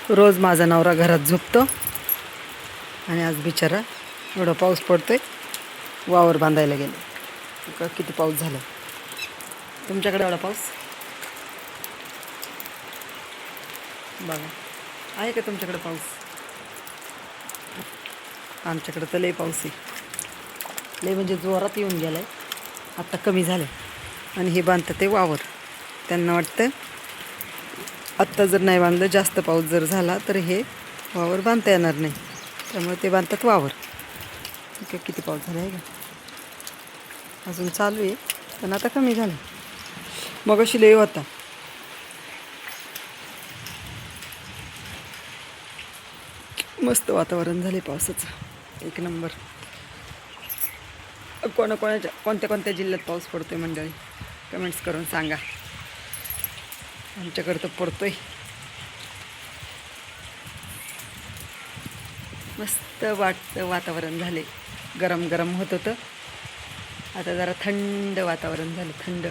रोज माझा नवरा घरात झोपतो आणि आज बिचारा एवढा पाऊस पडतोय, वावर बांधायला गेले. का किती पाऊस झाला तुमच्याकडे? एवढा पाऊस बघा, आहे का तुमच्याकडे पाऊस? आमच्याकडे तर लय पाऊस आहे, लय म्हणजे जोरात येऊन गेलाय. आता कमी झालं आणि हे बांधतात ते वावर. त्यांना वाटतं आत्ता जर नाही बांधलं, जास्त पाऊस जर झाला तर हे वावर बांधता येणार नाही, त्यामुळे ते बांधतात वावर. ठीक आहे, किती पाऊस झाला आहे का? अजून चालू आहे पण आता कमी झालं. मगाशी लय होता. मस्त वातावरण झाले पावसाचं, एक नंबर. कोणत्या कोणत्या जिल्ह्यात पाऊस पडतोय मंडळी? कमेंट्स करून सांगा. आमच्याकडे तर पडतोय. मस्त वातावरण झाले. गरम गरम होत होतं, आता जरा थंड वातावरण झालं. थंड.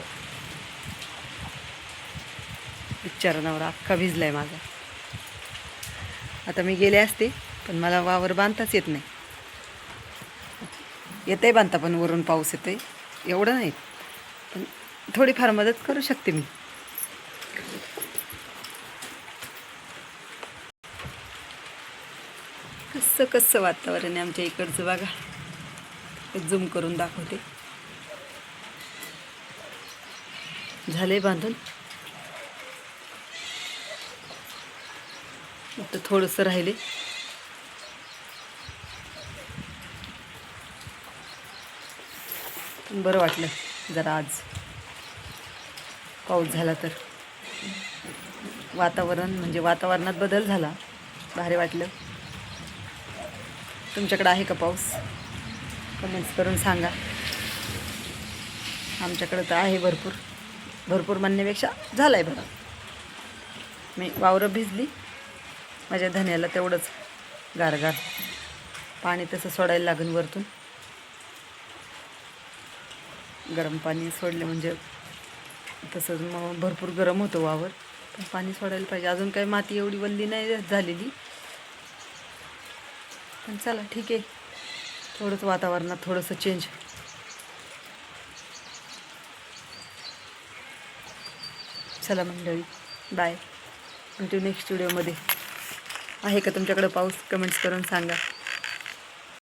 बिचारा नवरा अख्खा भिजलाय माझा. आता मी गेले असते पण मला वावर बांधताच येत नाही. येतंय बांधता पण वरून पाऊस येतोय, एवढं नाही पण थोडीफार मदत करू शकते मी. कसं वातावरण आहे आमच्या इकडचं बघा. झूम करून दाखवते. झाले बांधून, आता थोडंसं राहिले. पण बरं वाटलं जरा आज पाऊस झाला तर. म्हणजे वातावरणात बदल झाला, भारी वाटलं. तुमच्याकडे आहे का पाऊस? कमेंट्स करून सांगा. आमच्याकडे तर आहे भरपूर म्हणण्यापेक्षा झाला आहे बरं. मी वावरं भिजली, माझ्या धन्याला तेवढंच गारगार पाणी तसं सोडायला लागेल वरतून. गरम पाणी सोडले म्हणजे तसंच मग भरपूर गरम होतं वावर, पण पाणी सोडायला पाहिजे. अजून काही माती एवढी वल्ली नाही झालेली, पण चला ठीक आहे. थोडंसं वातावरणात थोडंसं चेंज. चला मंडळी, बाय. भेटू नेक्स्ट व्हिडिओमध्ये. आहे का तुमच्याकडे पाऊस? कमेंट्स करून सांगा.